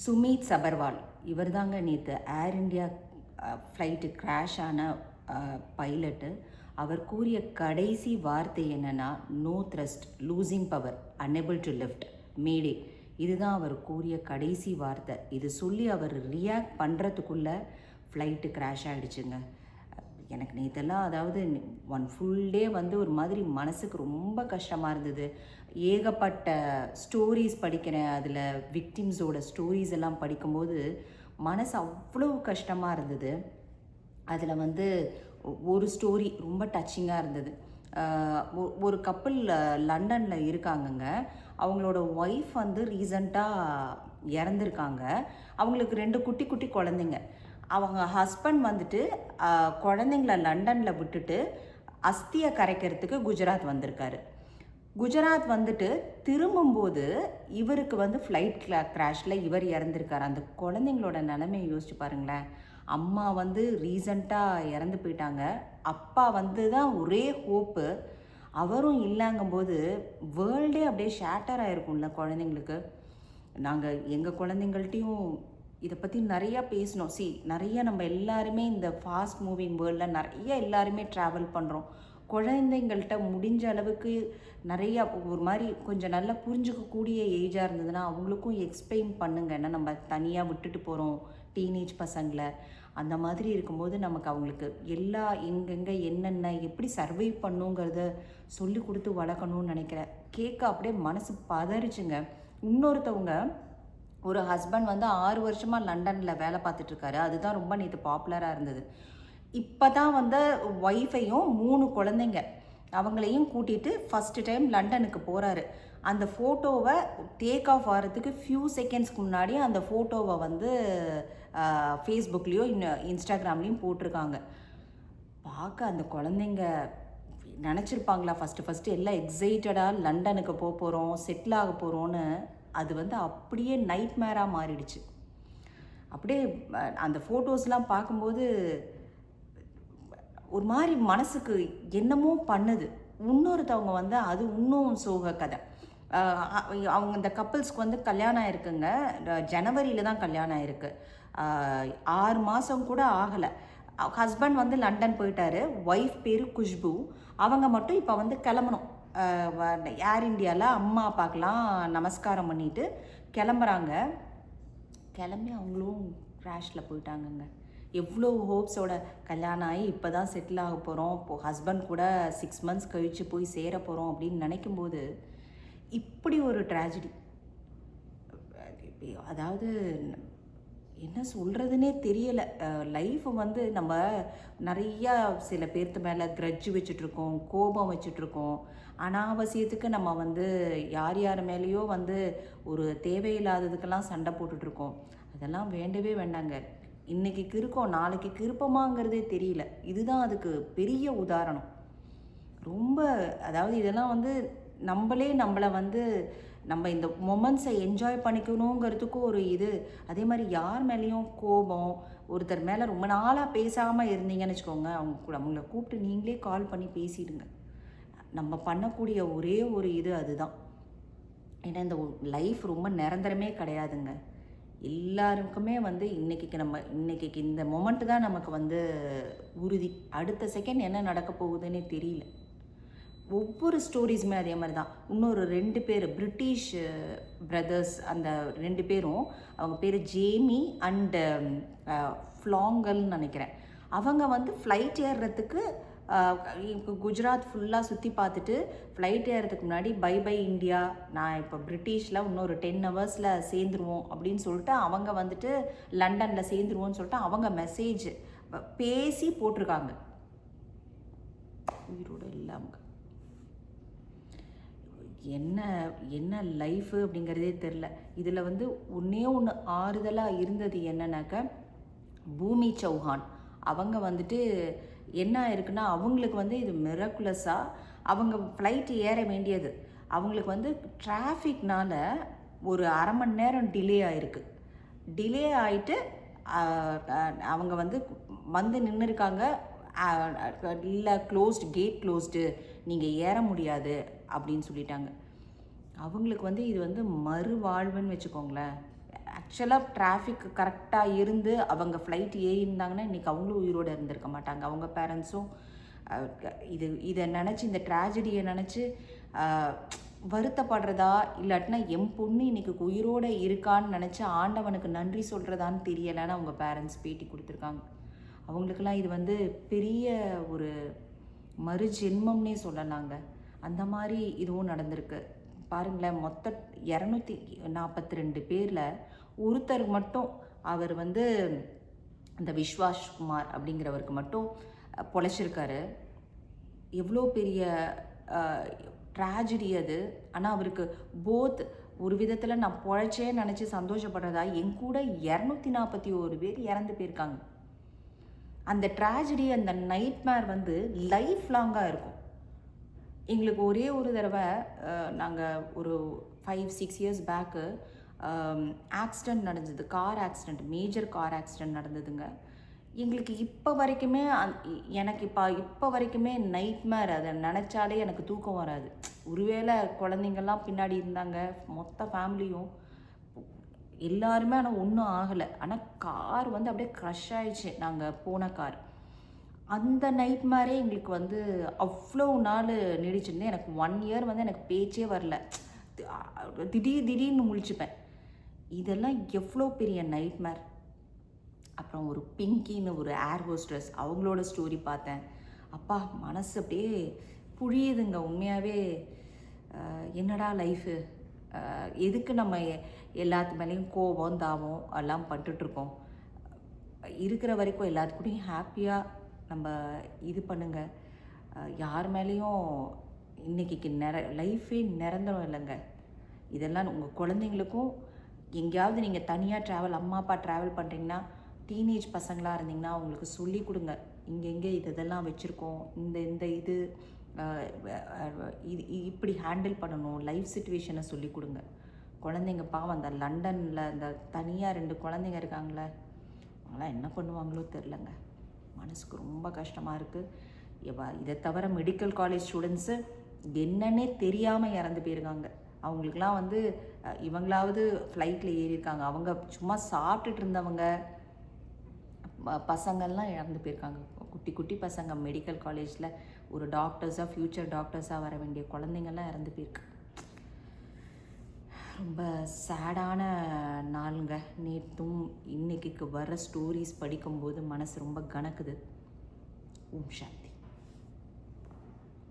சுமித் சபர்வால் இவர் தாங்க நேற்று ஏர் இண்டியா ஃப்ளைட்டு கிராஷ் ஆன பைலட்டு. அவர் கூறிய கடைசி வார்த்தை என்னென்னா, no thrust, losing power, unable to lift, mayday. இதுதான் அவர் கூறிய கடைசி வார்த்தை. இது சொல்லி அவர் ரியாக்ட் பண்ணுறதுக்குள்ளே ஃப்ளைட்டு கிராஷ் ஆகிடுச்சுங்க. எனக்கு நேற்றெல்லாம், அதாவது ஒன் ஃபுல் டே வந்து ஒரு மாதிரி மனசுக்கு ரொம்ப கஷ்டமாக இருந்தது. ஏகப்பட்ட ஸ்டோரிஸ் படிக்கிறேன், அதில் விக்டிம்ஸோட ஸ்டோரிஸ் எல்லாம் படிக்கும்போது மனசு அவ்வளோ கஷ்டமாக இருந்தது. அதில் வந்து ஒரு ஸ்டோரி ரொம்ப டச்சிங்காக இருந்தது. ஒரு கப்புள் லண்டனில் இருக்காங்கங்க. அவங்களோட ஒய்ஃப் வந்து ரீசண்டாக இறந்துருக்காங்க. அவங்களுக்கு 2 குட்டி குட்டி குழந்தைங்க. அவங்க ஹஸ்பண்ட் வந்துட்டு குழந்தைங்கள லண்டனில் விட்டுட்டு அஸ்தியை கரைக்கிறதுக்கு குஜராத் வந்திருக்காரு. குஜராத் வந்துட்டு திரும்பும்போது இவருக்கு வந்து ஃப்ளைட் கிராஷில் இவர் இறந்துருக்கார். அந்த குழந்தைங்களோட நிலைமையை யோசிச்சு பாருங்களேன். அம்மா வந்து ரீசண்டாக இறந்து போயிட்டாங்க. அப்பா வந்து தான் ஒரே ஹோப்பு. அவரும் இல்லைங்கும்போது வேர்ல்டே அப்படியே ஷேட்டர் ஆகிருக்கும்ல குழந்தைங்களுக்கு. நாங்கள் எங்கள் குழந்தைங்கள்ட்டையும் இதை பற்றி நிறையா பேசணும். நிறைய நம்ம எல்லாருமே இந்த ஃபாஸ்ட் மூவிங் வேர்ல்டில் நிறைய எல்லாருமே ட்ராவல் பண்ணுறோம். குழந்தைங்கள்ட்ட முடிஞ்ச அளவுக்கு நிறையா ஒரு மாதிரி கொஞ்சம் நல்லா புரிஞ்சுக்கக்கூடிய ஏஜாக இருந்ததுன்னா அவங்களுக்கும் எக்ஸ்பிளைன் பண்ணுங்க. ஏன்னா நம்ம தனியாக விட்டுட்டு போகிறோம் டீனேஜ் பசங்களை. அந்த மாதிரி இருக்கும்போது நமக்கு அவங்களுக்கு எல்லா எங்கெங்கே என்னென்ன எப்படி சர்வை பண்ணுங்கிறத சொல்லி கொடுத்து வளர்க்கணும்னு நினைக்கிறேன். கேட்க அப்படியே மனசு பதறிச்சுங்க. இன்னொருத்தவங்க, ஒரு ஹஸ்பண்ட் வந்து 6 வருஷமாக லண்டனில் வேலை பார்த்துட்ருக்காரு. அதுதான் ரொம்ப நேற்று பாப்புலராக இருந்தது. இப்போ தான் வந்து ஒய்ஃபையும் 3 குழந்தைங்க அவங்களையும் கூட்டிகிட்டு ஃபஸ்ட்டு டைம் லண்டனுக்கு போகிறாரு. அந்த ஃபோட்டோவை டேக் ஆஃப் ஆகிறதுக்கு ஃபியூ செகண்ட்ஸ்க்கு முன்னாடி அந்த ஃபோட்டோவை வந்து ஃபேஸ்புக்லேயோ இன்ஸ்டாகிராம்லேயும் போட்டிருக்காங்க. பார்க்க அந்த குழந்தைங்க நினச்சிருப்பாங்களா ஃபஸ்ட்டு எல்லாம் எக்ஸைட்டடாக லண்டனுக்கு போகிறோம், செட்டில் ஆக போகிறோன்னு. அது வந்து அப்படியே நைட் மேராக மாறிடுச்சு. அப்படியே அந்த ஃபோட்டோஸ்லாம் பார்க்கும்போது ஒரு மாதிரி மனசுக்கு என்னமோ பண்ணுது. இன்னொருத்தவங்க வந்து அது இன்னும் சோக கதை. அவங்க இந்த கப்புள்ஸ்க்கு வந்து கல்யாணம் ஆயிருக்குங்க. ஜனவரியில் தான் கல்யாணம் ஆயிருக்கு. 6 மாதம் கூட ஆகலை. ஹஸ்பண்ட் வந்து லண்டன் போயிட்டாரு. ஒய்ஃப் பேர் குஷ்பு. அவங்க மட்டும் இப்போ வந்து கிளம்பணும். ஏர் இண்டியாவில் அம்மா அப்பாக்கெலாம் நமஸ்காரம் பண்ணிவிட்டு கிளம்புறாங்க. கிளம்பி அவங்களும் க்ராஷில் போயிட்டாங்கங்க. எவ்வளோ ஹோப்ஸோட கல்யாணம் ஆகி இப்போ தான் செட்டில் ஆக போகிறோம், இப்போது ஹஸ்பண்ட் கூட 6 மந்த்ஸ் கழித்து போய் சேர போகிறோம் அப்படின்னு நினைக்கும்போது இப்படி ஒரு ட்ராஜடி. அதாவது என்ன சொல்கிறதுனே தெரியலை. லைஃப் வந்து நம்ம நிறையா சில பேர்த்து மேலே க்ரட்ஜ் வச்சுட்ருக்கோம், கோபம் வச்சுட்ருக்கோம். அனாவசியத்துக்கு நம்ம வந்து யார் மேலேயோ வந்து ஒரு தேவையில்லாததுக்கெல்லாம் சண்டை போட்டுட்ருக்கோம். அதெல்லாம் வேண்டவே வேண்டாங்க. இன்றைக்கி கிறுக்கோம், நாளைக்கு கிருப்பமாங்கிறதே தெரியல. இதுதான் அதுக்கு பெரிய உதாரணம். ரொம்ப, அதாவது இதெல்லாம் வந்து நம்மளை வந்து நம்ம இந்த மொமெண்ட்ஸை என்ஜாய் பண்ணிக்கணுங்கிறதுக்கும் ஒரு இது. அதே மாதிரி யார் மேலேயும் கோபம், ஒருத்தர் மேலே ரொம்ப நாளாக பேசாமல் இருந்தீங்கன்னு வச்சுக்கோங்க, அவங்கள கூப்பிட்டு நீங்களே கால் பண்ணி பேசிடுங்க. நம்ம பண்ணக்கூடிய ஒரே ஒரு இது அதுதான். ஏன்னா இந்த லைஃப் ரொம்ப நிரந்தரமே கிடையாதுங்க. எல்லாருக்குமே வந்து இன்றைக்கி இந்த மொமெண்ட்டு தான் நமக்கு வந்து உறுதி. அடுத்த செகண்ட் என்ன நடக்க போகுதுன்னே தெரியல. ஒவ்வொரு ஸ்டோரிஸுமே அதே மாதிரி தான். இன்னொரு 2 பேர் பிரிட்டிஷ் பிரதர்ஸ், அந்த 2 பேரும், அவங்க பேர் ஜேமி அண்டு ஃப்ளாங்கல்னு நினைக்கிறேன். அவங்க வந்து ஃப்ளைட் ஏறுறதுக்கு குஜராத் ஃபுல்லாக சுற்றி பார்த்துட்டு ஃப்ளைட் ஏறுறதுக்கு முன்னாடி பை பை இண்டியா, நான் இப்போ பிரிட்டிஷில் இன்னொரு 10 ஹவர்ஸில் சேர்ந்துருவோம் அப்படின்னு சொல்லிட்டு அவங்க வந்துட்டு லண்டனில் சேர்ந்துருவோன்னு சொல்லிட்டு அவங்க மெசேஜ் பேசி போட்டிருக்காங்க. உயிரோடு இல்லாமல் என்ன லைஃபு அப்படிங்கிறதே தெரில. இதில் வந்து ஒன்று ஆறுதலாக இருந்தது என்னன்னாக்க, பூமி சௌஹான் அவங்க வந்துட்டு என்ன இருக்குன்னா, அவங்களுக்கு வந்து இது மிராக்குலஸாக அவங்க ஃப்ளைட் ஏற வேண்டியது. அவங்களுக்கு வந்து டிராஃபிக்னால் ஒரு அரை மணி நேரம் டிலே ஆகிருக்கு. டிலே ஆகிட்டு அவங்க வந்து நின்று இருக்காங்க. இல்லை, கேட் க்ளோஸ்டு, நீங்கள் ஏற முடியாது அப்படின்னு சொல்லிட்டாங்க. அவங்களுக்கு வந்து இது வந்து மறுவாழ்வுன்னு வச்சுக்கோங்களேன். ஆக்சுவலாக டிராஃபிக் கரெக்டாக இருந்து அவங்க ஃப்ளைட் ஏறியிருந்தாங்கன்னா இன்றைக்கி அவங்களும் உயிரோடு இருந்திருக்க மாட்டாங்க. அவங்க பேரண்ட்ஸும் இதை நினச்சி, இந்த ட்ராஜடியை நினச்சி வருத்தப்படுறதா, இல்லாட்டினா என் பொண்ணு இன்றைக்கி உயிரோடு இருக்கான்னு நினச்சி ஆண்டவனுக்கு நன்றி சொல்கிறதான்னு தெரியலைன்னு அவங்க பேரண்ட்ஸ் பேட்டி கொடுத்துருக்காங்க. அவங்களுக்கெல்லாம் இது பெரிய ஒரு மறு ஜென்மம்னே சொல்லலாங்க. அந்த மாதிரி இதுவும் நடந்திருக்கு. பாருங்களேன், மொத்த 242 பேரில் ஒருத்தர் மட்டும், அவர் அந்த விஸ்வாஸ் குமார் அப்படிங்கிறவருக்கு மட்டும் பொழைச்சிருக்காரு. எவ்வளோ பெரிய ட்ராஜடி அது. ஆனால் அவருக்கு ஒரு விதத்தில் நான் பொழைச்சேன்னு நினச்சி சந்தோஷப்படுறதா, என் கூட 241 பேர் இறந்து போயிருக்காங்க. அந்த ட்ராஜடி, அந்த நைட்மேர் லைஃப் லாங்காக இருக்கும். எங்களுக்கு ஒரே ஒரு தடவை நாங்கள் ஒரு 5-6 இயர்ஸ் பேக்கு ஆக்சிடெண்ட் நடந்தது. Car accident, major car accident நடந்ததுங்க. எங்களுக்கு இப்போ வரைக்குமே எனக்கு இப்போ வரைக்குமே நைட்மேர். அதை நினச்சாலே எனக்கு தூக்கம் வராது. ஒருவேளை குழந்தைங்கள்லாம் பின்னாடி இருந்தாங்க, மொத்த ஃபேமிலியும் எல்லாருமே. ஆனால் ஒன்றும் ஆகலை. ஆனால் கார் அப்படியே க்ரஷ் ஆயிடுச்சு, நாங்கள் போன கார். அந்த நைட்மேரே எங்களுக்கு அவ்வளோ நாள் நீடிச்சிருந்தேன். எனக்கு 1 இயர் எனக்கு பேச்சே வரல. திடீர்னு முழிச்சுப்பேன். இதெல்லாம் எவ்வளோ பெரிய நைட்மேர். அப்புறம் ஒரு பிங்கின்னு ஒரு ஏர் ஹோஸ்டஸ், அவங்களோட ஸ்டோரி பார்த்தேன். அப்பா, மனசு அப்படியே புரியுதுங்க உண்மையாகவே. என்னடா லைஃபு, எதுக்கு நம்ம எல்லாத்து மேலேயும் கோபம் தாபம் எல்லாம் பட்டுட்ருக்கோம். இருக்கிற வரைக்கும் எல்லாத்துக்கூடையும் ஹாப்பியாக நம்ம இது பண்ணுங்கள். யார் மேலேயும் இன்றைக்கி லைஃபே நிரந்தரம் இல்லைங்க. இதெல்லாம் உங்கள் குழந்தைங்களுக்கும், எங்கேயாவது நீங்கள் தனியாக ட்ராவல், அம்மா அப்பா ட்ராவல் பண்ணுறீங்கன்னா, டீனேஜ் பசங்களாக இருந்தீங்கன்னா அவங்களுக்கு சொல்லி கொடுங்க. இங்கெங்கே இதெல்லாம் வச்சுருக்கோம், இந்த இது இப்படி ஹேண்டில் பண்ணணும், லைஃப் சிச்சுவேஷனை சொல்லி கொடுங்க. குழந்தைங்க பாவம், அந்த லண்டனில் அந்த தனியாக 2 குழந்தைங்க இருக்காங்களே, அவங்களாம் என்ன பண்ணுவாங்களோ தெரிலங்க. மனசுக்கு ரொம்ப கஷ்டமாக இருக்குது. இதை தவிர மெடிக்கல் காலேஜ் ஸ்டூடெண்ட்ஸு என்னன்னே தெரியாமல் இறந்து போயிருக்காங்க. அவங்களுக்கெலாம் இவங்களாவது ஃப்ளைட்டில் ஏறியிருக்காங்க. அவங்க சும்மா சாப்பிட்டுட்டு இருந்தவங்க பசங்கள்லாம் இறந்து போயிருக்காங்க. குட்டி குட்டி பசங்க மெடிக்கல் காலேஜில் ஒரு டாக்டர்ஸாக, ஃப்யூச்சர் டாக்டர்ஸாக வர வேண்டிய குழந்தைங்கள்லாம் இறந்து போயிருக்கு. ரொம்ப சேடான நாளுங்க. நேற்றும் இன்னைக்கு வர ஸ்டோரிஸ் படிக்கும்போது மனசு ரொம்ப கனக்குது. ஓம் சாந்தி.